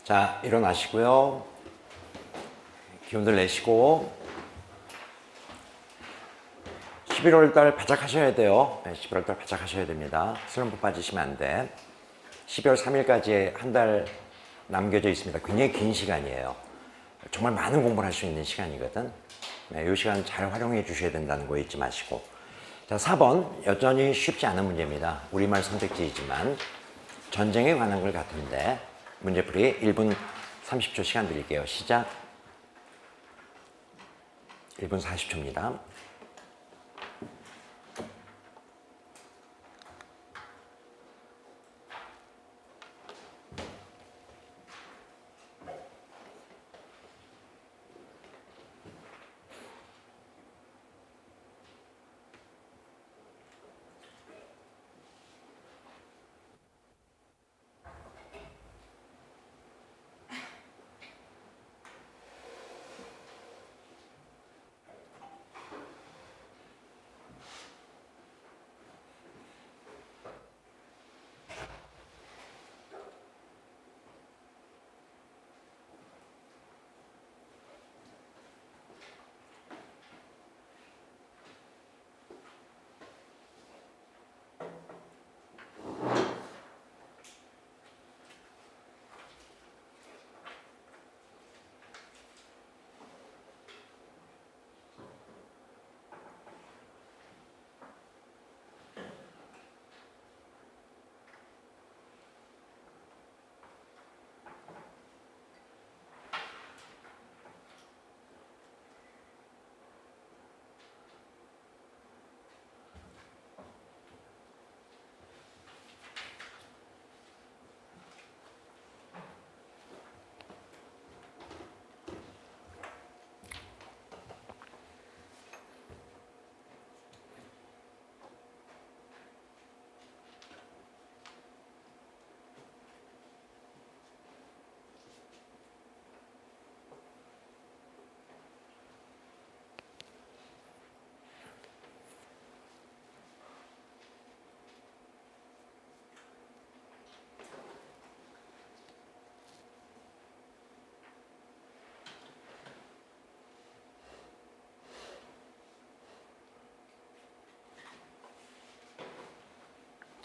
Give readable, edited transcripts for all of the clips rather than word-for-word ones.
자, 일어나시고요. 기운들 내시고 11월 달 바짝 하셔야 돼요. 11월 달 바짝 하셔야 됩니다. 슬럼프 빠지시면 안 돼. 12월 3일까지 한 달 남겨져 있습니다. 굉장히 긴 시간이에요. 정말 많은 공부를 할 수 있는 시간이거든. 이 시간 잘 활용해 주셔야 된다는 거 잊지 마시고. 자, 4번 여전히 쉽지 않은 문제입니다. 우리말 선택지이지만 전쟁에 관한 걸 같은데 문제풀이 1분 30초 시간 드릴게요. 시작. 1분 40초입니다.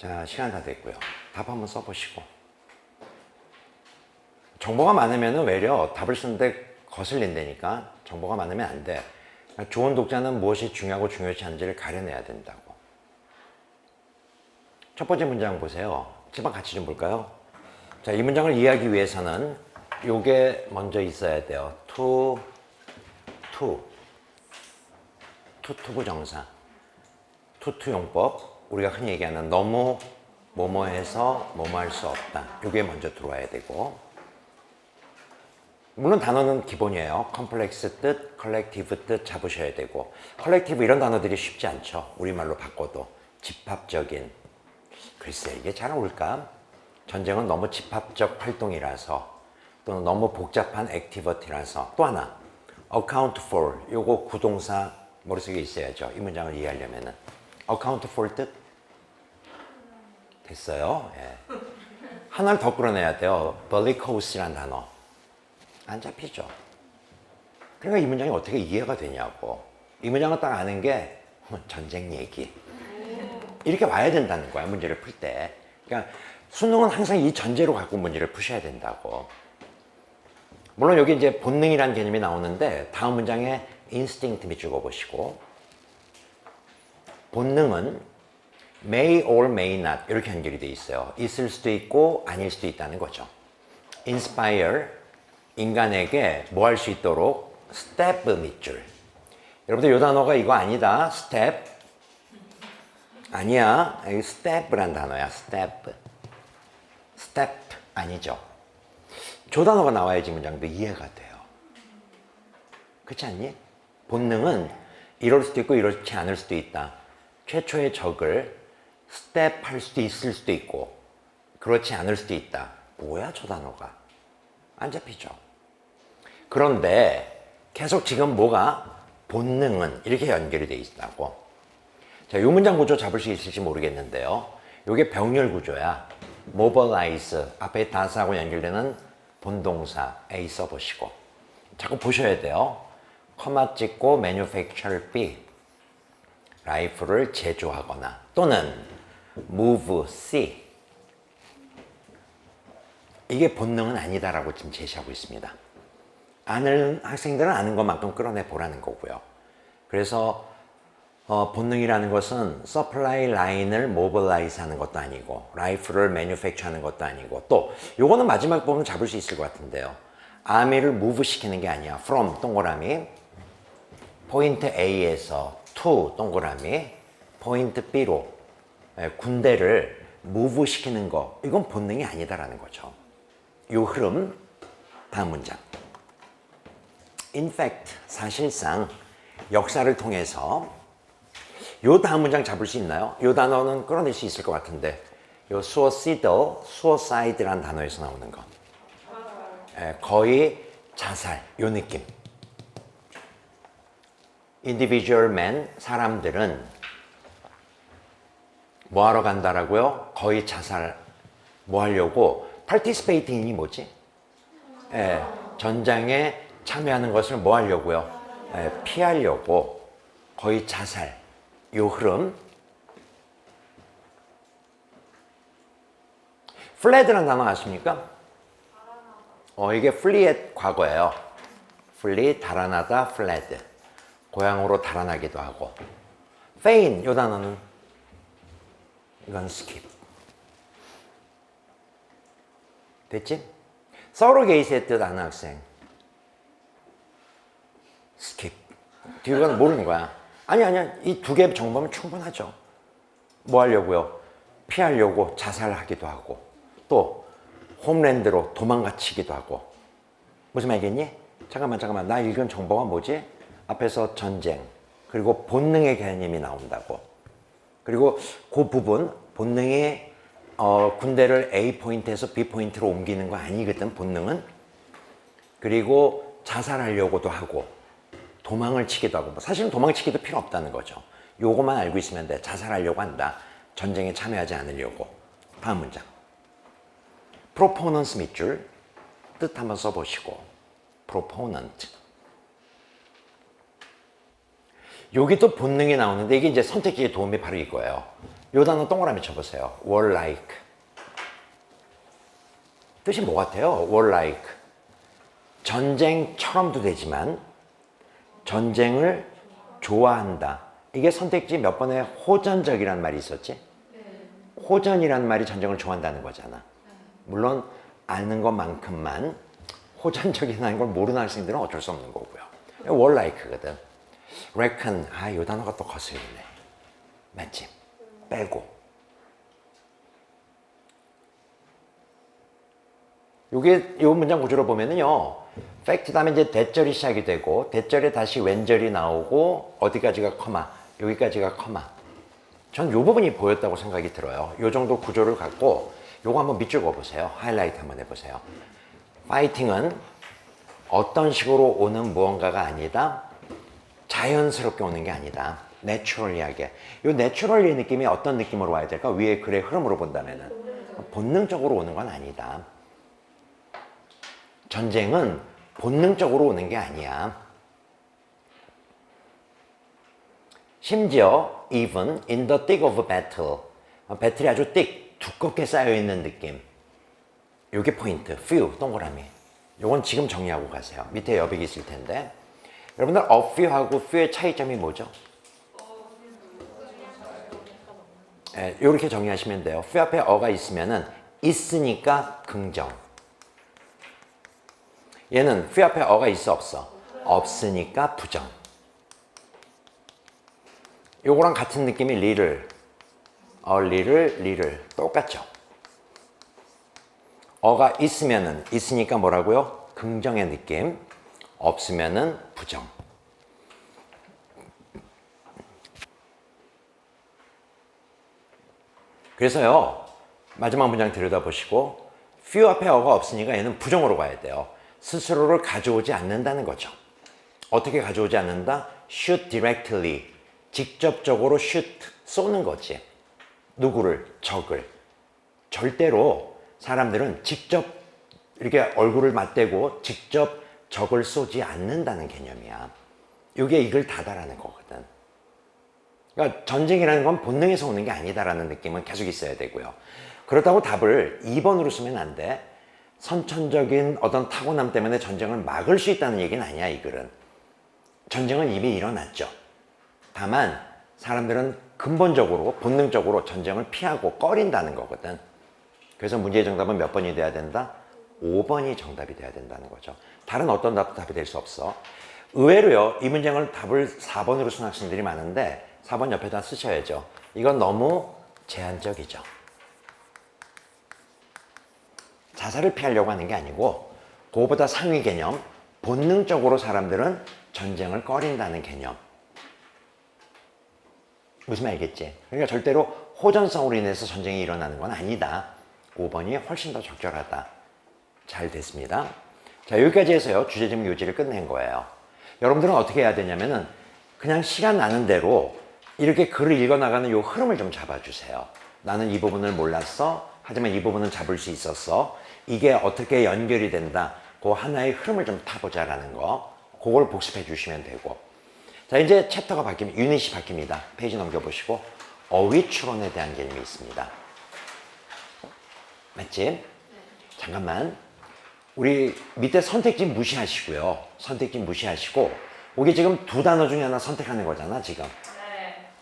자, 시간 다 됐고요. 답 한번 써보시고. 정보가 많으면 외려 답을 쓰는데 거슬린다니까. 정보가 많으면 안 돼. 좋은 독자는 무엇이 중요하고 중요하지 않은지를 가려내야 된다고. 첫 번째 문장 보세요. 제발 같이 좀 볼까요? 자, 이 문장을 이해하기 위해서는 요게 먼저 있어야 돼요. 투부정사. 투투용법. 우리가 흔히 얘기하는 너무 뭐뭐해서 뭐뭐할 수 없다. 이게 먼저 들어와야 되고, 물론 단어는 기본이에요. 컴플렉스 뜻, 컬렉티브 뜻 잡으셔야 되고, 컬렉티브 이런 단어들이 쉽지 않죠. 우리말로 바꿔도 집합적인. 글쎄 이게 잘 어울릴까? 전쟁은 너무 집합적 활동이라서, 또는 너무 복잡한 액티비티라서. 또 하나 account for, 요거 구동사 머릿속에 있어야죠. 이 문장을 이해하려면은. account for 뜻 됐어요. 예. 하나를 더 끌어내야 돼요. bellicose라는 단어. 안 잡히죠. 그러니까 이 문장이 어떻게 이해가 되냐고. 이 문장을 딱 아는 게 전쟁 얘기. 이렇게 와야 된다는 거야, 문제를 풀 때. 그러니까 수능은 항상 이 전제로 갖고 문제를 푸셔야 된다고. 물론 여기 이제 본능이라는 개념이 나오는데 다음 문장에 instinct 밑줄 그어보시고, 본능은 may or may not 이렇게 연결이 돼 있어요. 있을 수도 있고 아닐 수도 있다는 거죠. inspire, 인간에게 뭐 할 수 있도록 step 밑줄. 여러분들 이 단어가 이거 아니다. step 아니야. 이 step란 단어야. step 아니죠. 저 단어가 나와야지 문장도 이해가 돼요. 그렇지 않니? 본능은 이럴 수도 있고 이렇지 않을 수도 있다. 최초의 적을 스텝 할 수도 있을 수도 있고 그렇지 않을 수도 있다. 뭐야 저 단어가? 안 잡히죠. 그런데 계속 지금 뭐가 본능은 이렇게 연결이 돼 있다고. 자, 이 문장 구조 잡을 수 있을지 모르겠는데요. 이게 병렬 구조야. mobilize 앞에 다스하고 연결되는 본동사 A 써보시고 자꾸 보셔야 돼요. 커마 찍고 manufacture B 라이프를 제조하거나 또는 move C 이게 본능은 아니다라고 지금 제시하고 있습니다. 아는 학생들은 아는 것만큼 끌어내 보라는 거고요. 그래서 본능이라는 것은 서플라이 라인을 모빌라이즈 하는 것도 아니고 라이프를 매뉴팩처 하는 것도 아니고 또 요거는 마지막 부분 잡을 수 있을 것 같은데요. 아미를 무브 시키는 게 아니야. from 동그라미 포인트 A에서 to 동그라미 포인트 B로 군대를 무브 시키는 거 이건 본능이 아니다라는 거죠. 요 흐름 다음 문장 In fact 사실상 역사를 통해서 요 다음 문장 잡을 수 있나요? 요 단어는 끌어낼 수 있을 것 같은데 요 suicidal, suicide라는 단어에서 나오는 거 거의 자살 요 느낌 individual man 사람들은 뭐 하러 간다라고요? 거의 자살 뭐 하려고 participating이 뭐지? 전장에 참여하는 것을 뭐 하려고요? 피하려고 거의 자살 요 흐름 fled라는 단어 아십니까? 이게 flee의 과거예요. flee 달아나다 fled 고향으로 달아나기도 하고 feign 요 단어는 이건 skip 됐지? 서로게이트의 뜻 아는 학생 skip 뒤로는 모르는 거야. 아니야 이 두 개의 정보면 충분하죠. 뭐 하려고요? 피하려고 자살하기도 하고 또 홈랜드로 도망가치기도 하고 무슨 말이겠니? 잠깐만 나 읽은 정보가 뭐지? 앞에서 전쟁 그리고 본능의 개념이 나온다고 그리고 그 부분 본능의 군대를 A 포인트에서 B 포인트로 옮기는 거 아니거든 본능은 그리고 자살하려고도 하고 도망을 치기도 하고 사실은 도망치기도 필요 없다는 거죠. 요것만 알고 있으면 돼. 자살하려고 한다. 전쟁에 참여하지 않으려고. 다음 문장. proponents 밑줄 뜻 한번 써보시고 proponent 여기 또 본능이 나오는데 이게 이제 선택지의 도움이 바로 이거예요. 요 단어 동그라미 쳐보세요. warlike 뜻이 뭐 같아요? warlike 전쟁처럼도 되지만 전쟁을 좋아한다. 이게 선택지 몇 번에 호전적이라는 말이 있었지? 호전이라는 말이 전쟁을 좋아한다는 거잖아. 물론 아는 것만큼만 호전적이라는 걸 모르는 학생들은 어쩔 수 없는 거고요. warlike거든. reckon 요 단어가 또 거슬리네. 맞지? 빼고 요게 요 문장 구조를 보면은요. fact 다음에 이제 대절이 시작이 되고 대절에 다시 왼절이 나오고 어디까지가 커마 여기까지가 커마 전 요 부분이 보였다고 생각이 들어요. 요 정도 구조를 갖고 요거 한번 밑줄 그어보세요. 하이라이트 한번 해보세요. 파이팅은 어떤 식으로 오는 무언가가 아니다. 자연스럽게 오는 게 아니다. 내추럴리하게. 요 내추럴리의 느낌이 어떤 느낌으로 와야 될까? 위에 글의 흐름으로 본다면은 본능적으로 오는 건 아니다. 전쟁은 본능적으로 오는 게 아니야. 심지어 even in the thick of battle 배틀이 아주 thick, 두껍게 쌓여있는 느낌 요게 포인트, few, 동그라미 요건 지금 정리하고 가세요. 밑에 여백이 있을 텐데 여러분들 a few하고 few의 차이점이 뭐죠? 요렇게 정리하시면 돼요. few 앞에 어가 있으면은 있으니까 긍정 얘는 few 앞에 어가 있어 없어? 없으니까 부정 요거랑 같은 느낌이 little little 똑같죠? 어가 있으면은 있으니까 뭐라고요? 긍정의 느낌 없으면은 부정 그래서요 마지막 문장 들여다보시고 few 앞에 어가 없으니까 얘는 부정으로 가야 돼요. 스스로를 가져오지 않는다는 거죠. 어떻게 가져오지 않는다? shoot directly 직접적으로 shoot 쏘는 거지. 누구를? 적을. 절대로 사람들은 직접 이렇게 얼굴을 맞대고 직접 적을 쏘지 않는다는 개념이야. 이게 이걸 다다라는 거거든. 그러니까 전쟁이라는 건 본능에서 오는 게 아니다라는 느낌은 계속 있어야 되고요. 그렇다고 답을 2번으로 쓰면 안 돼. 선천적인 어떤 타고남 때문에 전쟁을 막을 수 있다는 얘기는 아니야, 이 글은. 전쟁은 이미 일어났죠. 다만 사람들은 근본적으로 본능적으로 전쟁을 피하고 꺼린다는 거거든. 그래서 문제의 정답은 몇 번이 돼야 된다? 5번이 정답이 돼야 된다는 거죠. 다른 어떤 답도 답이 될 수 없어. 의외로요, 이 문장을 답을 4번으로 쓴 학생들이 많은데 4번 옆에다 쓰셔야죠. 이건 너무 제한적이죠. 자살을 피하려고 하는 게 아니고 그거보다 상위 개념, 본능적으로 사람들은 전쟁을 꺼린다는 개념. 무슨 말 알겠지? 그러니까 절대로 호전성으로 인해서 전쟁이 일어나는 건 아니다. 5번이 훨씬 더 적절하다. 잘 됐습니다. 자, 여기까지 해서요, 주제집 요지를 끝낸 거예요. 여러분들은 어떻게 해야 되냐면은 그냥 시간 나는 대로 이렇게 글을 읽어나가는 요 흐름을 좀 잡아주세요. 나는 이 부분을 몰랐어. 하지만 이 부분은 잡을 수 있었어. 이게 어떻게 연결이 된다. 그 하나의 흐름을 좀 타보자라는 거. 그걸 복습해 주시면 되고. 자, 이제 챕터가 바뀌면, 유닛이 바뀝니다. 페이지 넘겨보시고. 어휘 추론에 대한 개념이 있습니다. 맞지? 네. 잠깐만. 우리 밑에 선택지 무시하시고요. 선택지 무시하시고. 이게 지금 두 단어 중에 하나 선택하는 거잖아, 지금.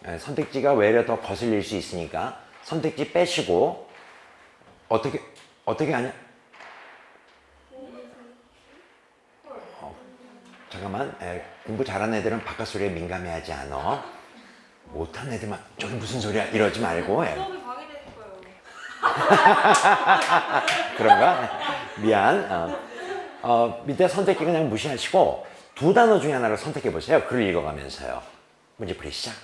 네. 선택지가 외려 더 거슬릴 수 있으니까 선택지 빼시고. 어떻게 하냐? 잠깐만, 공부 잘하는 애들은 바깥 소리에 민감해하지 않아. 못한 애들만 저기 무슨 소리야 이러지 말고. 수업이 방해될 거예요. 그런가? 미안. 밑에 선택지 그냥 무시하시고 두 단어 중에 하나를 선택해 보세요. 글을 읽어가면서요. 문제풀이 시작.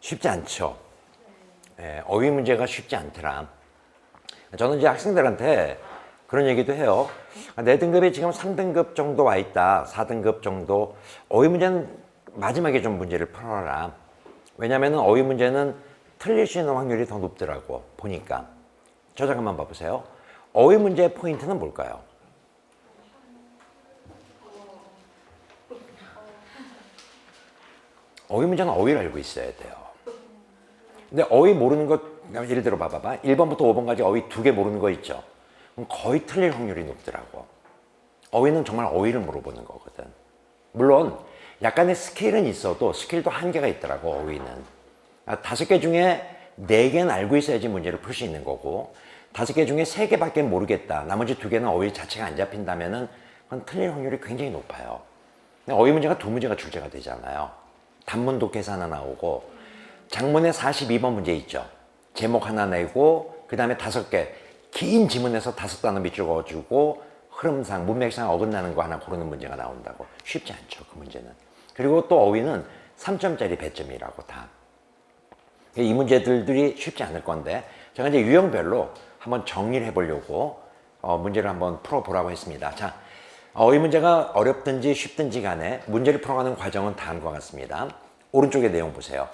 쉽지 않죠. 어휘 문제가 쉽지 않더라. 저는 이제 학생들한테 그런 얘기도 해요. 내 등급이 지금 3등급 정도 와 있다. 4등급 정도. 어휘 문제는 마지막에 좀 문제를 풀어라. 왜냐면은 어휘 문제는 틀릴 수 있는 확률이 더 높더라고. 보니까. 저 잠깐만 봐보세요. 어휘 문제의 포인트는 뭘까요? 어휘 문제는 어휘를 알고 있어야 돼요. 근데 어휘 모르는 것, 예를 들어 봐봐봐. 1번부터 5번까지 어휘 2개 모르는 거 있죠? 그럼 거의 틀릴 확률이 높더라고. 어휘는 정말 어휘를 물어보는 거거든. 물론 약간의 스킬은 있어도 스킬도 한계가 있더라고, 어휘는. 5개 중에 4개는 알고 있어야지 문제를 풀 수 있는 거고 5개 중에 3개밖에 모르겠다. 나머지 2개는 어휘 자체가 안 잡힌다면은 그건 틀릴 확률이 굉장히 높아요. 어휘 문제가 2문제가 출제가 되잖아요. 단문 독해서 하나 나오고 장문에 42번 문제 있죠. 제목 하나 내고 그 다음에 5개 긴 지문에서 5단어 밑줄 그어주고 흐름상 문맥상 어긋나는 거 하나 고르는 문제가 나온다고. 쉽지 않죠, 그 문제는. 그리고 또 어휘는 3점짜리 배점이라고 다. 이 문제들이 쉽지 않을 건데 제가 이제 유형별로 한번 정리를 해보려고 문제를 한번 풀어보라고 했습니다. 자, 어휘 문제가 어렵든지 쉽든지 간에 문제를 풀어가는 과정은 다음과 같습니다. 오른쪽에 내용 보세요.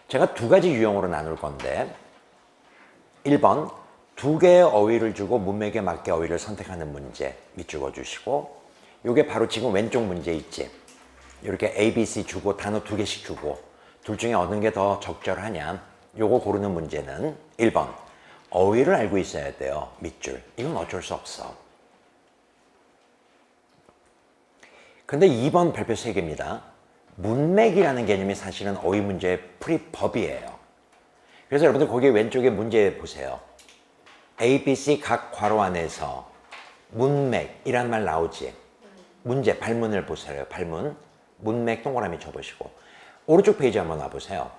제가 2가지 유형으로 나눌 건데 1번 2개의 어휘를 주고 문맥에 맞게 어휘를 선택하는 문제 밑줄 그어주시고 이게 바로 지금 왼쪽 문제 있지. 이렇게 A, B, C 주고 단어 2개씩 주고 둘 중에 어느 게 더 적절하냐 요거 고르는 문제는 1번 어휘를 알고 있어야 돼요. 밑줄. 이건 어쩔 수 없어. 근데 2번 별표 3개입니다. 문맥이라는 개념이 사실은 어휘 문제의 풀이법이에요. 그래서 여러분들 거기 왼쪽에 문제 보세요. A, B, C 각 괄호 안에서 문맥이란 말 나오지. 문제 발문을 보세요. 발문. 문맥 동그라미 쳐보시고 오른쪽 페이지 한번 와보세요.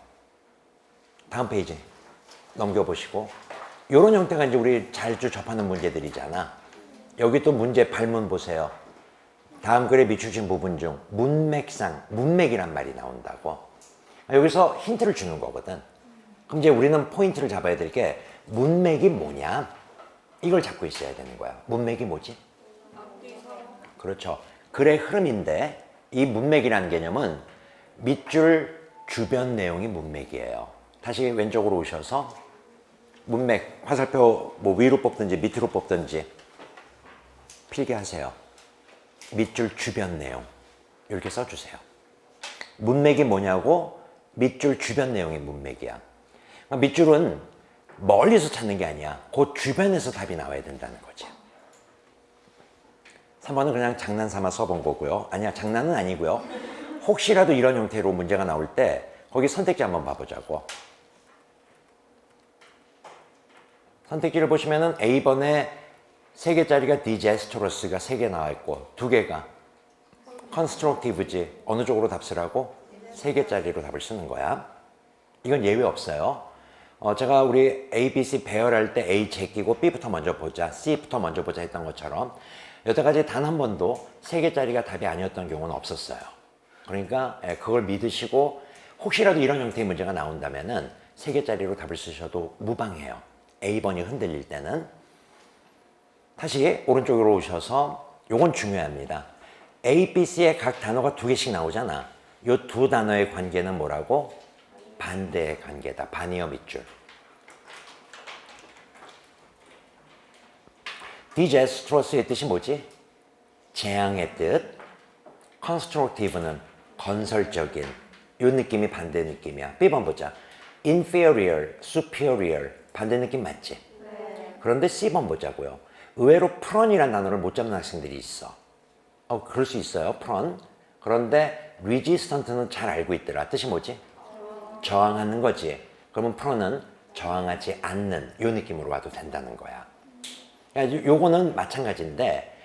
다음 페이지 넘겨보시고 이런 형태가 이제 우리 자주 접하는 문제들이잖아. 여기 또 문제 발문 보세요. 다음 글에 밑줄친 부분 중 문맥상 문맥이란 말이 나온다고. 여기서 힌트를 주는 거거든. 그럼 이제 우리는 포인트를 잡아야 될 게 문맥이 뭐냐? 이걸 잡고 있어야 되는 거야. 문맥이 뭐지? 그렇죠. 글의 흐름인데 이 문맥이라는 개념은 밑줄 주변 내용이 문맥이에요. 다시 왼쪽으로 오셔서 문맥 화살표 뭐 위로 뽑든지 밑으로 뽑든지 필기하세요. 밑줄 주변 내용 이렇게 써주세요. 문맥이 뭐냐고 밑줄 주변 내용이 문맥이야. 밑줄은 멀리서 찾는 게 아니야. 그 주변에서 답이 나와야 된다는 거지. 3번은 그냥 장난삼아 써본 거고요. 아니야, 장난은 아니고요. 혹시라도 이런 형태로 문제가 나올 때 거기 선택지 한번 봐보자고. 선택지를 보시면은 A번에 3개짜리가 디제스토러스가 3개 나와 있고 2개가 컨스트럭티브지. 어느 쪽으로 답 쓰라고? 3개짜리로 답을 쓰는 거야. 이건 예외 없어요. 제가 우리 A, B, C 배열할 때 A 제끼고 B부터 먼저 보자, C부터 먼저 보자 했던 것처럼 여태까지 단 한 번도 3개짜리가 답이 아니었던 경우는 없었어요. 그러니까 그걸 믿으시고 혹시라도 이런 형태의 문제가 나온다면은 3개짜리로 답을 쓰셔도 무방해요. A번이 흔들릴 때는. 다시 오른쪽으로 오셔서 요건 중요합니다. A, B, C의 각 단어가 2개씩 나오잖아. 요 2 단어의 관계는 뭐라고? 반대의 관계다. 반이어 밑줄. 디제스트러스의 뜻이 뭐지? 재앙의 뜻. constructive는 건설적인. 이 느낌이 반대 느낌이야. B번 보자. inferior, superior. 반대 느낌 맞지? 네. 그런데 C번 보자고요. 의외로 프런이라는 단어를 못 잡는 학생들이 있어. 그럴 수 있어요. 프런. 그런데 resistant는 잘 알고 있더라. 뜻이 뭐지? 저항하는 거지. 그러면 프로는 저항하지 않는 요 느낌으로 와도 된다는 거야. 그러니까 요거는 마찬가지인데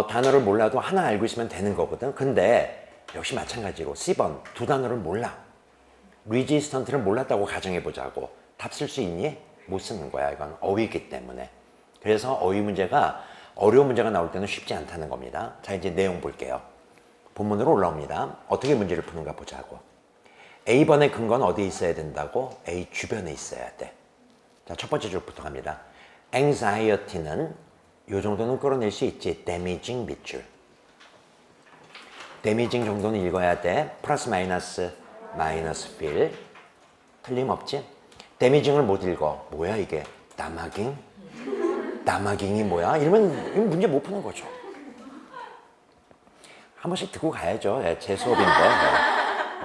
단어를 몰라도 하나 알고 있으면 되는 거거든. 근데 역시 마찬가지로 C번 2 단어를 몰라. resistant를 몰랐다고 가정해보자고. 답 쓸 수 있니? 못 쓰는 거야. 이건 어휘이기 때문에. 그래서 어휘 문제가 어려운 문제가 나올 때는 쉽지 않다는 겁니다. 자, 이제 내용 볼게요. 본문으로 올라옵니다. 어떻게 문제를 푸는가 보자고. A번의 근거는 어디에 있어야 된다고? A 주변에 있어야 돼. 자, 첫 번째 줄부터 갑니다. anxiety는 요 정도는 끌어낼 수 있지. damaging 밑줄. damaging 정도는 읽어야 돼. 플러스 마이너스 마이너스 feel. 틀림없지? damaging을 못 읽어. 뭐야 이게? damaging? damaging이 뭐야? 이러면 문제 못 푸는 거죠. 한 번씩 듣고 가야죠. 제 수업인데.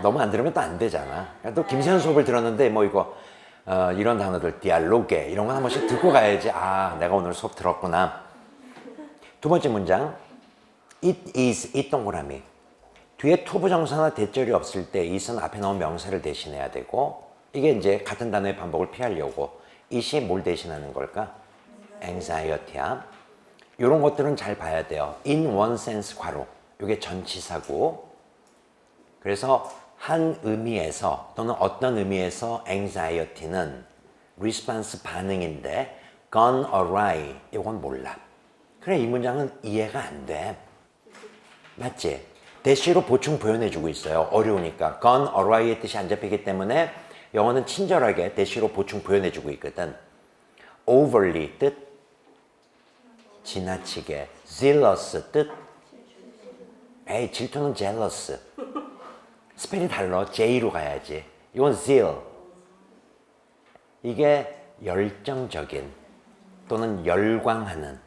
너무 안 들으면 또 안 되잖아. 또 김세현 수업을 들었는데 뭐 이거 이런 단어들 디알로게 이런 거 한 번씩 듣고 가야지. 아, 내가 오늘 수업 들었구나. 두 번째 문장. It is 이 동그라미. 뒤에 투부정사나 대절이 없을 때 it은 앞에 나온 명사를 대신해야 되고 이게 이제 같은 단어의 반복을 피하려고 it이 뭘 대신하는 걸까? anxiety야. 이런 것들은 잘 봐야 돼요. in one sense 괄호. 이게 전치사고 그래서 한 의미에서 또는 어떤 의미에서 anxiety는 response 반응인데 gone awry 이건 몰라. 그래 이 문장은 이해가 안 돼. 맞지? 대시로 보충 표현해주고 있어요. 어려우니까 gone awry의 뜻이 안 잡히기 때문에 영어는 친절하게 대시로 보충 표현해주고 있거든. overly 뜻 지나치게 zealous 뜻 에이 질투는 jealous 스펠이 달라. J로 가야지. 이건 zeal. 이게 열정적인 또는 열광하는.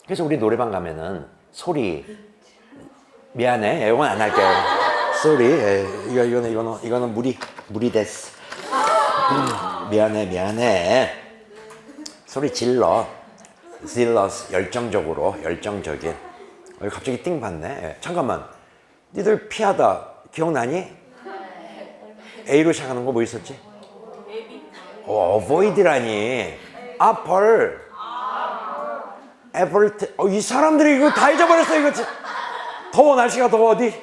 그래서 우리 노래방 가면은 소리 미안해. 이건 안 할게요. Sorry. 이거는 무리 됐어. 미안해. 소리 질러. zealous 열정적으로 열정적인. 갑자기 띵 받네. 잠깐만. 니들 피하다 기억나니? A로 시작하는 거 뭐 있었지? avoid라니. 앞을 effort. 이 사람들이 이거 다 잊어버렸어. 이거 더워. 날씨가 더워. 어디?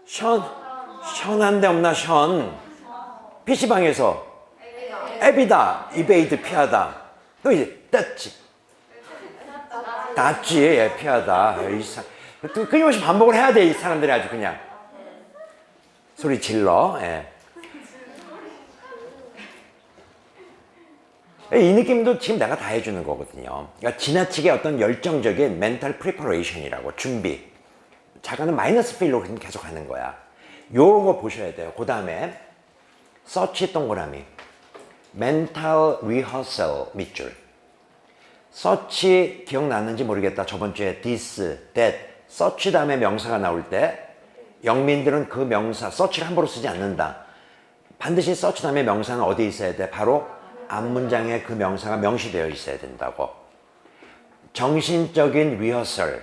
시원한 데 없나? PC방에서 에비다. 이베이드 피하다. 또 이제 땄지. 피하다. 끊임없이 반복을 해야 돼. 이 사람들이 아주 그냥 소리 질러. 이 느낌도 지금 내가 다 해주는 거거든요. 그러니까 지나치게 어떤 열정적인 멘탈 프리퍼레이션이라고 준비. 자가는 마이너스 필로 계속 하는 거야. 요런 거 보셔야 돼요. 그 다음에 서치 동그라미 멘탈 리허설 밑줄. 서치 기억났는지 모르겠다. 저번 주에 this, that 서치 다음에 명사가 나올 때 영민들은 그 명사 서치를 함부로 쓰지 않는다. 반드시 서치 다음에 명사는 어디에 있어야 돼? 바로 앞문장에 그 명사가 명시되어 있어야 된다고. 정신적인 리허설.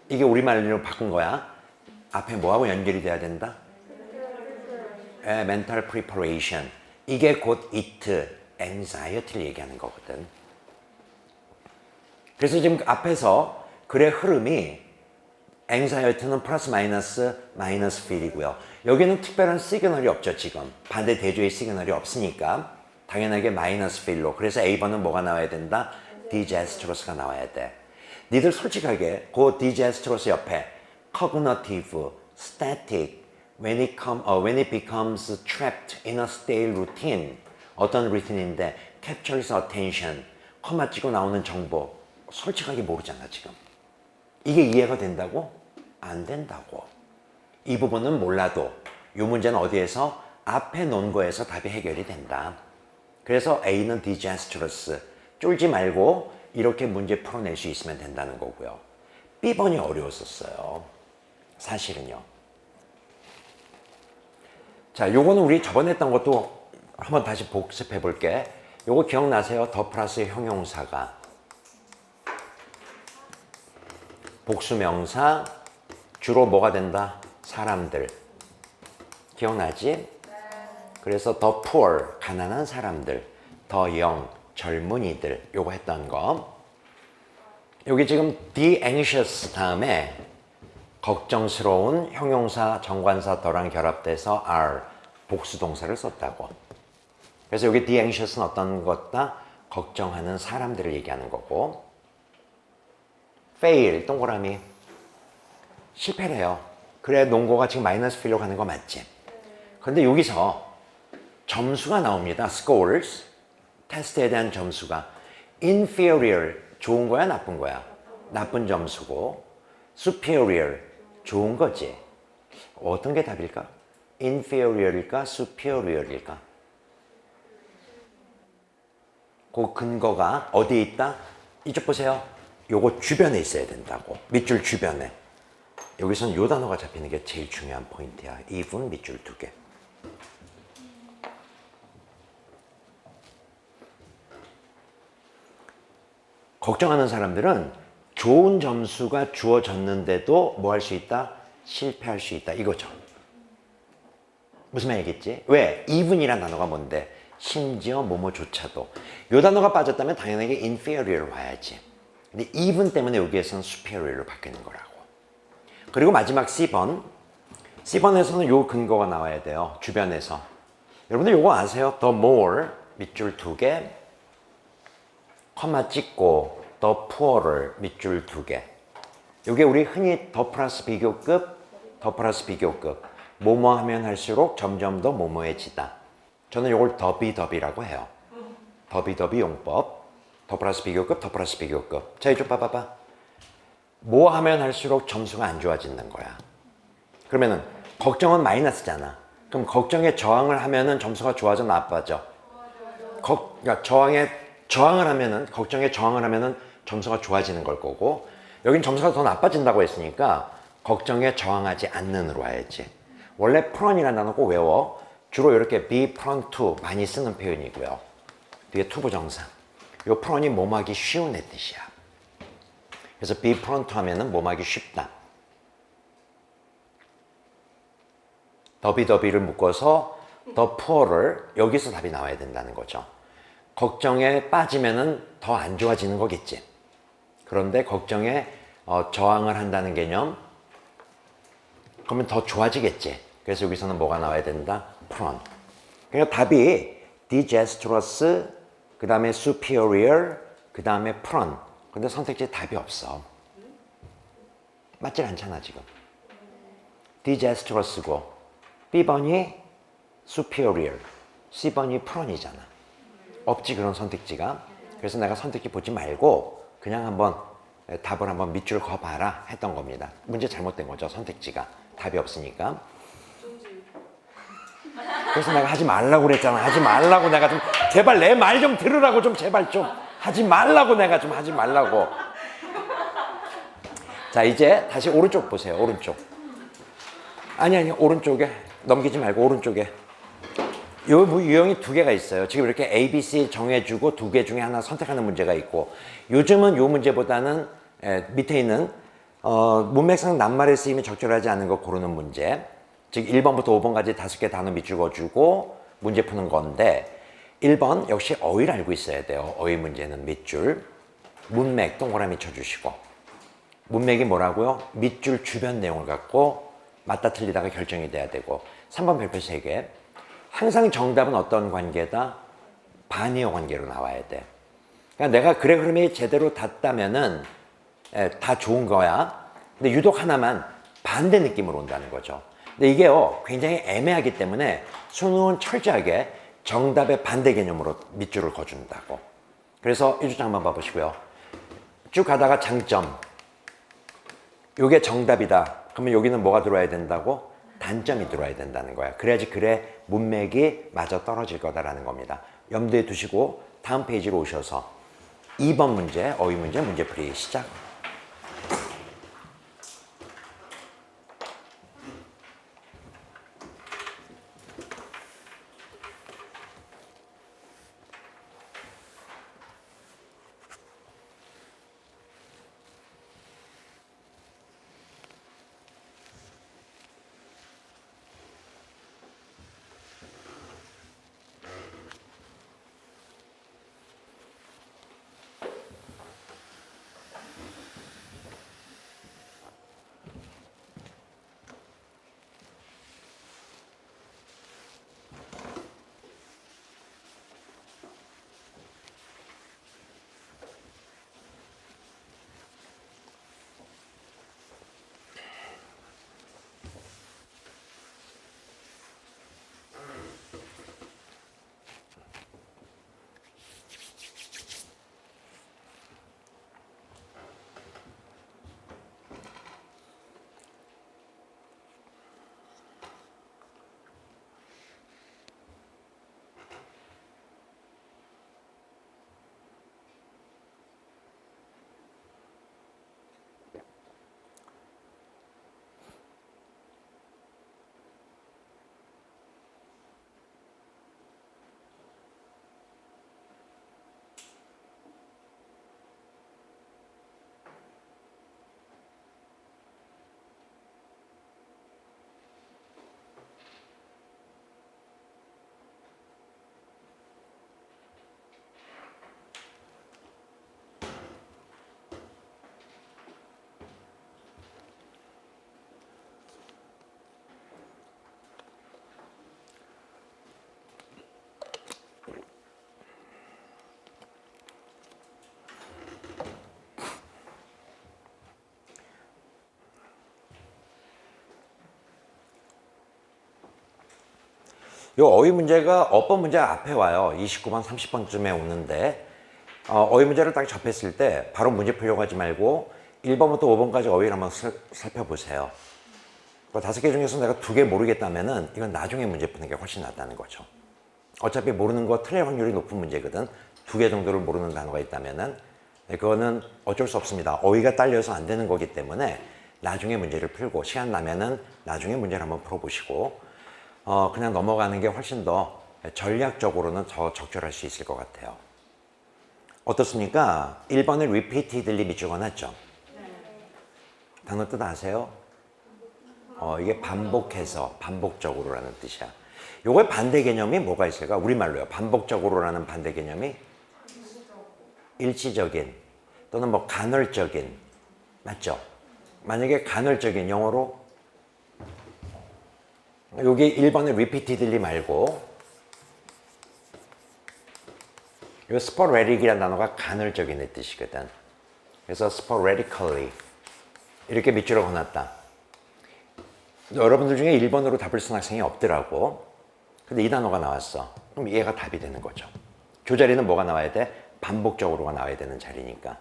이게 우리말로 바꾼 거야. 앞에 뭐하고 연결이 돼야 된다? mental preparation. 이게 곧 it, anxiety를 얘기하는 거거든. 그래서 지금 앞에서 글의 흐름이 anxiety는 플러스 마이너스 마이너스 feel이고요. 여기는 특별한 시그널이 없죠. 지금 반대 대조의 시그널이 없으니까 당연하게 마이너스 feel로. 그래서 A번은 뭐가 나와야 된다? disastrous 나와야 돼. 니들 솔직하게 그 disastrous 옆에 cognitive, static, when it becomes trapped in a stale routine. 어떤 루틴인데 captures attention, 커마 찍고 나오는 정보 솔직하게 모르잖아 지금. 이게 이해가 된다고? 안 된다고. 이 부분은 몰라도 이 문제는 어디에서? 앞에 놓은 거에서 답이 해결이 된다. 그래서 A는 disastrous. 쫄지 말고 이렇게 문제 풀어낼 수 있으면 된다는 거고요. B번이 어려웠었어요. 사실은요. 자, 요거는 우리 저번에 했던 것도 한번 다시 복습해 볼게. 요거 기억나세요? 더 플러스 형용사가 복수명사 주로 뭐가 된다? 사람들. 기억나지? 그래서 더 poor 가난한 사람들, 더 young 젊은이들 요거 했던 거. 여기 지금 the anxious 다음에 걱정스러운 형용사 정관사 더랑 결합돼서 are 복수동사를 썼다고. 그래서 여기 the anxious는 어떤 것다? 걱정하는 사람들을 얘기하는 거고. fail 동그라미 실패래요. 그래 농고가 지금 마이너스 필로 가는 거 맞지? 그런데 여기서 점수가 나옵니다. scores 테스트에 대한 점수가 inferior 좋은 거야, 나쁜 거야? 나쁜 점수고, superior, 좋은 거지. 어떤 게 답일까? inferior일까? superior일까? 그 근거가 어디에 있다? 이쪽 보세요. 요거 주변에 있어야 된다고. 밑줄 주변에. 여기서는 요 단어가 잡히는 게 제일 중요한 포인트야. even 밑줄 2개. 걱정하는 사람들은 좋은 점수가 주어졌는데도 뭐 할 수 있다? 실패할 수 있다. 이거죠. 무슨 말이겠지? 왜? even이란 단어가 뭔데? 심지어 뭐뭐조차도. 요 단어가 빠졌다면 당연하게 inferior로 와야지. 근데 even 때문에 여기에서는 superior로 바뀌는 거라고. 그리고 마지막 C번. C번에서는 요 근거가 나와야 돼요. 주변에서. 여러분들 요거 아세요? The more 밑줄 2개, 컴마 찍고 the poorer 밑줄 2개. 요게 우리 흔히 더 플러스 비교급, 더 플러스 비교급. 뭐뭐 하면 할수록 점점 더 뭐뭐해지다. 저는 요걸 더비더비라고 해요. 더비더비 용법. 더 플러스 비교급, 더 플러스 비교급. 자, 이쪽 봐봐봐. 뭐 하면 할수록 점수가 안 좋아지는 거야. 그러면은 걱정은 마이너스잖아. 그럼 걱정에 저항을 하면은 점수가 좋아져, 나빠져? 그러니까 저항을 하면은, 걱정에 저항을 하면은 점수가 좋아지는 걸 거고, 여긴 점수가 더 나빠진다고 했으니까 걱정에 저항하지 않는으로 와야지. 원래 프론이라는 단어 꼭 외워. 주로 이렇게 be prone to 많이 쓰는 표현이고요. 뒤에 투부정사. 요 프론이 몸하기 쉬운 애 뜻이야. 그래서 be prone to 하면은 몸하기 쉽다. 더비더비를 묶어서 the poor를 여기서 답이 나와야 된다는 거죠. 걱정에 빠지면은 더 안 좋아지는 거겠지. 그런데 걱정에 저항을 한다는 개념, 그러면 더 좋아지겠지. 그래서 여기서는 뭐가 나와야 된다? prone. 그러니까 답이 disastrous, 그 다음에 superior, 그 다음에 prone. 근데 선택지에 답이 없어. 맞질 않잖아 지금. disastrous고 B번이 superior, C번이 prone이잖아. 없지 그런 선택지가. 그래서 내가 선택지 보지 말고 그냥 한번 답을 한번 밑줄 그어봐라 했던 겁니다. 문제 잘못된 거죠. 선택지가 답이 없으니까. 그래서 내가 하지 말라고 그랬잖아. 하지 말라고. 내가 좀 제발 내 말 좀 들으라고. 좀 제발 좀 하지 말라고. 내가 좀 하지 말라고. 자, 이제 다시 오른쪽 보세요. 오른쪽. 아니 오른쪽에 넘기지 말고 오른쪽에. 요 유형이 2개가 있어요. 지금 이렇게 A, B, C 정해주고 2개 중에 하나 선택하는 문제가 있고, 요즘은 요 문제보다는 밑에 있는 문맥상 낱말의 쓰임이 적절하지 않은 거 고르는 문제, 즉 1번부터 5번까지 5개 단어 밑줄 그어주고 문제 푸는 건데, 1번 역시 어휘를 알고 있어야 돼요. 어휘 문제는 밑줄, 문맥 동그라미 쳐주시고, 문맥이 뭐라고요? 밑줄 주변 내용을 갖고 맞다 틀리다가 결정이 돼야 되고, 3번 별표 3개. 항상 정답은 어떤 관계다? 반의어 관계로 나와야 돼. 그러니까 내가 그래 흐름이 제대로 닿다면은 다 좋은 거야. 근데 유독 하나만 반대 느낌으로 온다는 거죠. 근데 이게요 굉장히 애매하기 때문에 수능은 철저하게 정답의 반대 개념으로 밑줄을 그어준다고. 그래서 이 주장 한번 봐보시고요. 쭉 가다가 장점. 요게 정답이다. 그러면 여기는 뭐가 들어와야 된다고? 단점이 들어와야 된다는 거야. 그래야지 글의 문맥이 맞아 떨어질 거다라는 겁니다. 염두에 두시고 다음 페이지로 오셔서 2번 문제, 어휘 문제, 문제풀이 시작. 이 어휘 문제가 어법 문제 앞에 와요. 29번, 30번쯤에 오는데 어휘 문제를 딱 접했을 때 바로 문제 풀려고 하지 말고 1번부터 5번까지 어휘를 한번 살펴보세요. 그 5개 중에서 내가 2개 모르겠다면은 이건 나중에 문제 푸는 게 훨씬 낫다는 거죠. 어차피 모르는 거 틀릴 확률이 높은 문제거든. 2개 정도를 모르는 단어가 있다면은 그거는 어쩔 수 없습니다. 어휘가 딸려서 안 되는 거기 때문에 나중에 문제를 풀고 시간 나면은 나중에 문제를 한번 풀어보시고 그냥 넘어가는 게 훨씬 더 전략적으로는 더 적절할 수 있을 것 같아요. 어떻습니까? 1번에 repeatedly 밑줄 그어놨죠? 단어 뜻 아세요? 이게 반복해서, 반복적으로라는 뜻이야. 요거의 반대 개념이 뭐가 있을까? 우리말로요. 반복적으로라는 반대 개념이 일시적인 또는 뭐 간헐적인, 맞죠? 만약에 간헐적인 영어로 여기 1번에 repeatedly 말고 이 sporadic이라는 단어가 간헐적인의 뜻이거든. 그래서 sporadically 이렇게 밑줄을 그어놨다. 여러분들 중에 1번으로 답을 쓴 학생이 없더라고. 근데 이 단어가 나왔어. 그럼 얘가 답이 되는 거죠. 조자리는 뭐가 나와야 돼? 반복적으로가 나와야 되는 자리니까.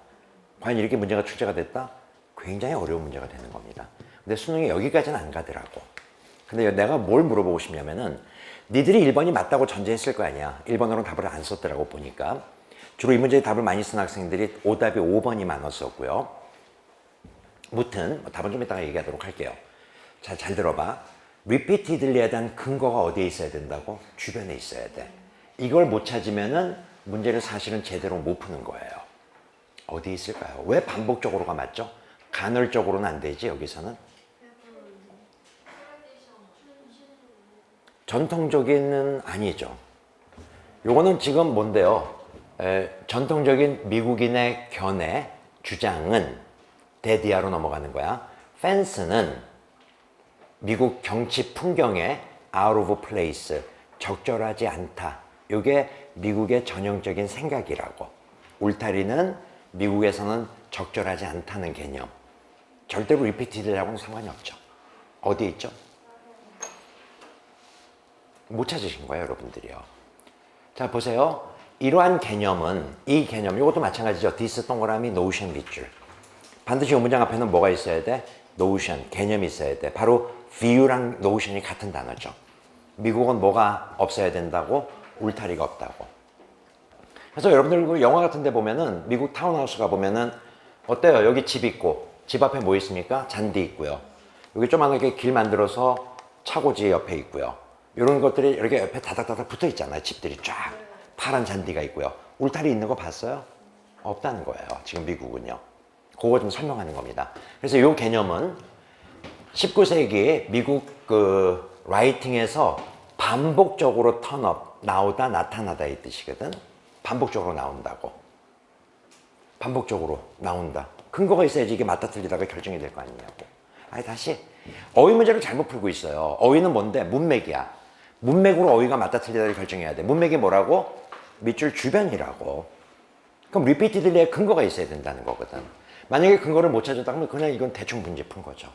과연 이렇게 문제가 출제가 됐다? 굉장히 어려운 문제가 되는 겁니다. 근데 수능이 여기까지는 안 가더라고. 근데 내가 뭘 물어보고 싶냐면은 니들이 1번이 맞다고 전제했을 거 아니야. 1번으로는 답을 안 썼더라고 보니까. 주로 이 문제에 답을 많이 쓴 학생들이 오답이 5번이 많았었고요. 무튼 답은 좀 이따가 얘기하도록 할게요. 자, 잘 들어봐. repeatedly에 대한 근거가 어디에 있어야 된다고? 주변에 있어야 돼. 이걸 못 찾으면은 문제를 사실은 제대로 못 푸는 거예요. 어디 있을까요? 왜 반복적으로가 맞죠? 간헐적으로는 안 되지, 여기서는? 전통적인은 아니죠. 요거는 지금 뭔데요? 전통적인 미국인의 견해, 주장은 데디아로 넘어가는 거야. 펜스는 미국 경치 풍경에 out of place, 적절하지 않다. 이게 미국의 전형적인 생각이라고. 울타리는 미국에서는 적절하지 않다는 개념. 절대로 리피티드라고는 상관이 없죠. 어디 있죠? 못 찾으신 거예요, 여러분들이요. 자, 보세요. 이러한 개념은, 이 개념, 이것도 마찬가지죠. this 동그라미 notion 밑줄. 반드시 이 문장 앞에는 뭐가 있어야 돼? notion, 개념이 있어야 돼. 바로 view랑 notion이 같은 단어죠. 미국은 뭐가 없어야 된다고? 울타리가 없다고. 그래서 여러분들 영화 같은 데 보면은 미국 타운하우스 가보면은 어때요? 여기 집 있고 집 앞에 뭐 있습니까? 잔디 있고요. 여기 조그맣게 길 만들어서 차고지 옆에 있고요. 이런 것들이 이렇게 옆에 다닥다닥 붙어 있잖아요. 집들이 쫙 파란 잔디가 있고요. 울타리 있는 거 봤어요? 없다는 거예요. 지금 미국은요. 그거 좀 설명하는 겁니다. 그래서 이 개념은 19세기 미국 그 라이팅에서 반복적으로 턴업, 나오다, 나타나다 이 뜻이거든. 반복적으로 나온다고. 반복적으로 나온다. 근거가 있어야지 이게 맞다 틀리다가 결정이 될 거 아니냐고. 아니 다시 어휘 문제를 잘못 풀고 있어요. 어휘는 뭔데? 문맥이야. 문맥으로 어휘가 맞다 틀리다를 결정해야 돼. 문맥이 뭐라고? 밑줄 주변이라고. 그럼 repeatedly의 근거가 있어야 된다는 거거든. 만약에 근거를 못 찾았다 그러면 그냥 이건 대충 문제 푼 거죠.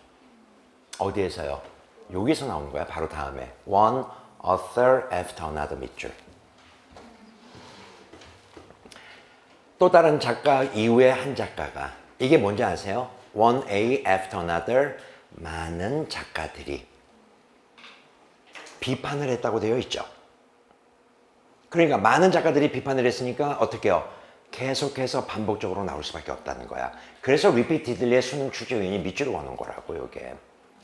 어디에서요? 여기서 나오는 거야. 바로 다음에 one author after another 밑줄. 또 다른 작가 이후에 한 작가가. 이게 뭔지 아세요? one A after another. 많은 작가들이 비판을 했다고 되어 있죠. 그러니까 많은 작가들이 비판을 했으니까 어떻게 해요? 계속해서 반복적으로 나올 수밖에 없다는 거야. 그래서 repeatedly의 수능 출제 요인이 밑줄을 거는 거라고. 이게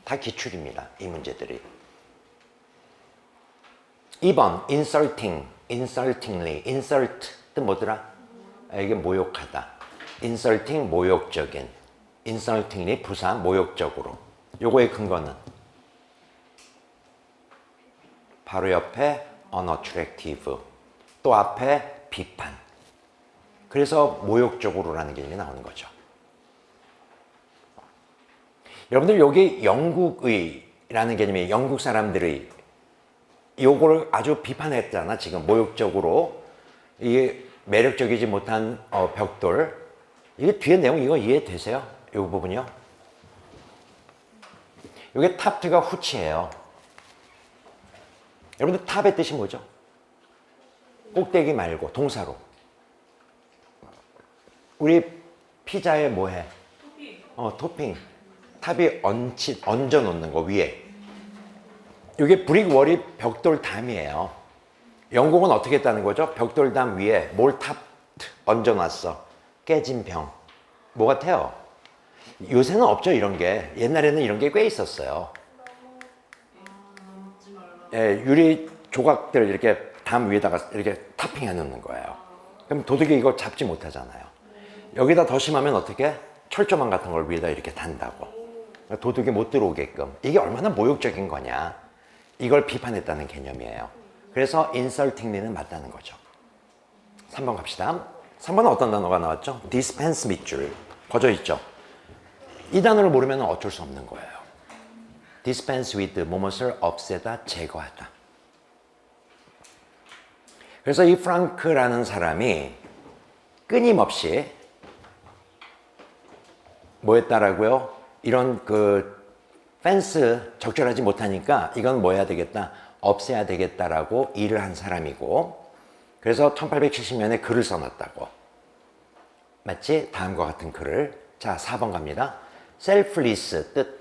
다 기출입니다. 이 문제들이. 2번 insulting, insultingly. insult 뜻 뭐더라? 이게 모욕하다. insulting 모욕적인. insultingly 부사 모욕적으로. 요거의 근거는 바로 옆에 unattractive. 또 앞에 비판. 그래서 모욕적으로라는 개념이 나오는 거죠. 여러분들 여기 영국의라는 개념이 영국 사람들의 요거를 아주 비판했잖아. 지금 모욕적으로 이게 매력적이지 못한 벽돌. 이게 뒤에 내용 이거 이해되세요? 이 부분이요. 이게 탑트가 후치예요. 여러분들 탑의 뜻이 뭐죠? 꼭대기 말고 동사로. 우리 피자에 뭐해? 토핑. 탑이 얹어 놓는 거 위에. 이게 브릭월이 벽돌담이에요. 영국은 어떻게 했다는 거죠? 벽돌담 위에 뭘 탑 얹어 놨어. 깨진 병. 뭐 같아요? 요새는 없죠, 이런 게. 옛날에는 이런 게 꽤 있었어요. 예, 유리 조각들 이렇게 담 위에다가 이렇게 타핑해 놓는 거예요. 그럼 도둑이 이걸 잡지 못하잖아요. 여기다 더 심하면 어떻게? 철조망 같은 걸 위에다 이렇게 단다고. 도둑이 못 들어오게끔. 이게 얼마나 모욕적인 거냐. 이걸 비판했다는 개념이에요. 그래서 insultingly는 맞다는 거죠. 3번 갑시다. 3번은 어떤 단어가 나왔죠? dispense 밑줄. 퍼져 있죠. 이 단어를 모르면 어쩔 수 없는 거예요. dispense with, 무엇을 없애다, 제거하다. 그래서 이 프랑크라는 사람이 끊임없이 뭐 했다라고요? 이런 펜스 적절하지 못하니까 이건 뭐 해야 되겠다? 없애야 되겠다라고 일을 한 사람이고, 그래서 1870년에 글을 써놨다고. 맞지? 다음과 같은 글을. 자, 4번 갑니다. selfless 뜻.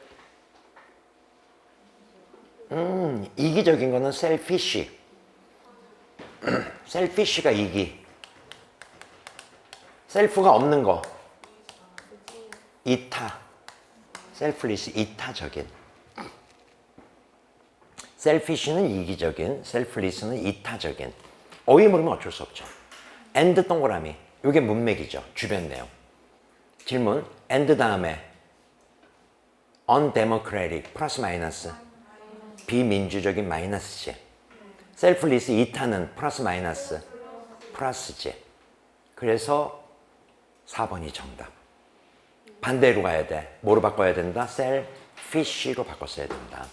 이기적인 거는 selfish. selfish가 이기. 셀프가 없는 거. 이타. selfless, 이타적인. selfish는 이기적인, selfless는 이타적인. 어휘 모르면 어쩔 수 없죠. and 동그라미. 이게 문맥이죠. 주변 내용. 질문. and 다음에 undemocratic 플러스 마이너스. 비민주적인 마이너스지. selfless 이타는 플러스 마이너스. 플러스지. 그래서 4번이 정답. 반대로 가야 돼. 뭐로 바꿔야 된다? selfish로 바꿨어야 된다.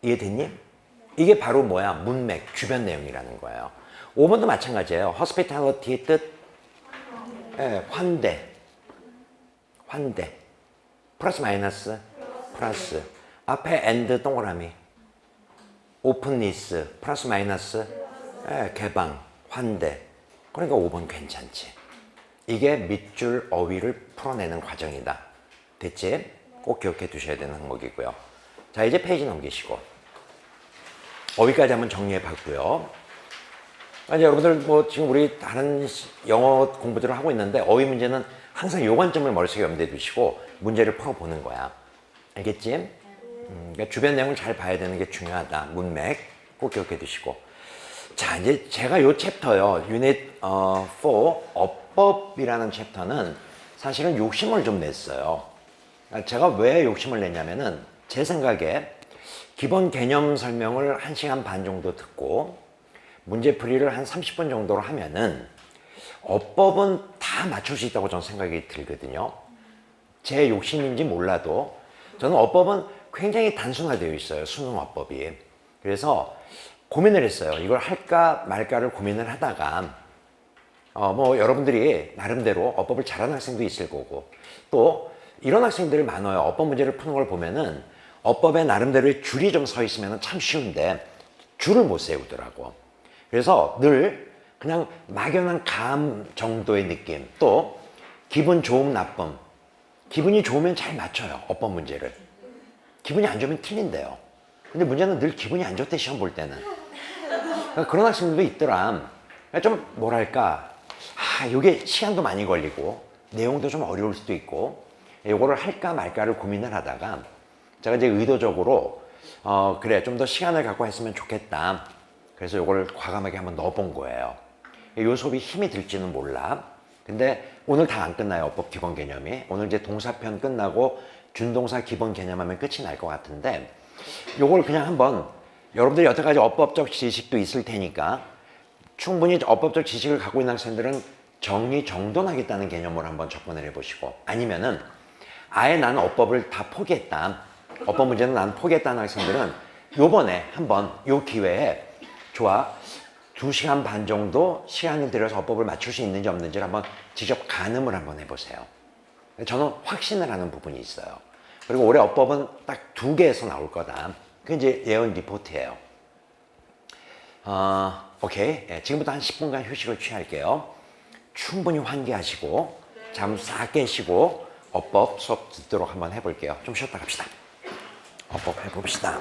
이해됐니? 이게 바로 뭐야? 문맥, 주변 내용이라는 거예요. 5번도 마찬가지예요. hospitality의 뜻, 예, 환대. 환대. 플러스 마이너스? 플러스. 앞에 and 동그라미. openness. 플러스 마이너스? 예, 개방. 환대. 그러니까 5번 괜찮지. 이게 밑줄 어휘를 풀어내는 과정이다. 됐지? 꼭 기억해 두셔야 되는 항목이고요. 자, 이제 페이지 넘기시고 어휘까지 한번 정리해 봤고요. 이제 여러분들 뭐 지금 우리 다른 영어 공부들을 하고 있는데 어휘 문제는 항상 요 관점을 머릿속에 염두에 두시고 문제를 풀어보는 거야. 알겠지? 그러니까 주변 내용을 잘 봐야 되는 게 중요하다. 문맥 꼭 기억해 두시고. 자, 이제 제가 요 챕터요. 유닛 4 어법이라는 챕터는 사실은 욕심을 좀 냈어요. 제가 왜 욕심을 냈냐면은 제 생각에 기본 개념 설명을 1시간 반 정도 듣고 문제풀이를 한 30분 정도로 하면은 어법은 다 맞출 수 있다고 저는 생각이 들거든요. 제 욕심인지 몰라도 저는 어법은 굉장히 단순화되어 있어요. 수능 어법이. 그래서 고민을 했어요. 이걸 할까 말까를 고민을 하다가 뭐 여러분들이 나름대로 어법을 잘하는 학생도 있을 거고 또 이런 학생들이 많아요. 어법 문제를 푸는 걸 보면은 어법에 나름대로의 줄이 좀 서 있으면 참 쉬운데 줄을 못 세우더라고. 그래서 늘 그냥 막연한 감 정도의 느낌, 또 기분 좋음 나쁨. 기분이 좋으면 잘 맞춰요. 어법 문제를. 기분이 안 좋으면 틀린대요. 근데 문제는 늘 기분이 안 좋대, 시험 볼 때는. 그러니까 그런 학생들도 있더라. 그러니까 좀 뭐랄까, 이게 시간도 많이 걸리고 내용도 좀 어려울 수도 있고 이거를 할까 말까를 고민을 하다가 제가 이제 의도적으로 그래, 좀 더 시간을 갖고 했으면 좋겠다. 그래서 이거를 과감하게 한번 넣어본 거예요. 이 수업이 힘이 들지는 몰라. 근데 오늘 다 안 끝나요. 어법 기본 개념이. 오늘 이제 동사편 끝나고 준동사 기본 개념하면 끝이 날 것 같은데 요걸 그냥 한번 여러분들이 여태까지 어법적 지식도 있을 테니까 충분히 어법적 지식을 갖고 있는 학생들은 정리정돈하겠다는 개념으로 한번 접근을 해보시고, 아니면은 아예 나는 어법을 다 포기했다, 어법 문제는 나는 포기했다는 학생들은 요번에 한번 요 기회에 좋아 2시간 반 정도 시간을 들여서 어법을 맞출 수 있는지 없는지를 한번 직접 가늠을 한번 해보세요. 저는 확신을 하는 부분이 있어요. 그리고 올해 어법은 딱 2개에서 나올 거다. 그게 이제 예언 리포트예요. 오케이. 예, 지금부터 한 10분간 휴식을 취할게요. 충분히 환기하시고 잠 싹 깨시고 어법 수업 듣도록 한번 해볼게요. 좀 쉬었다 갑시다. 어법 해봅시다.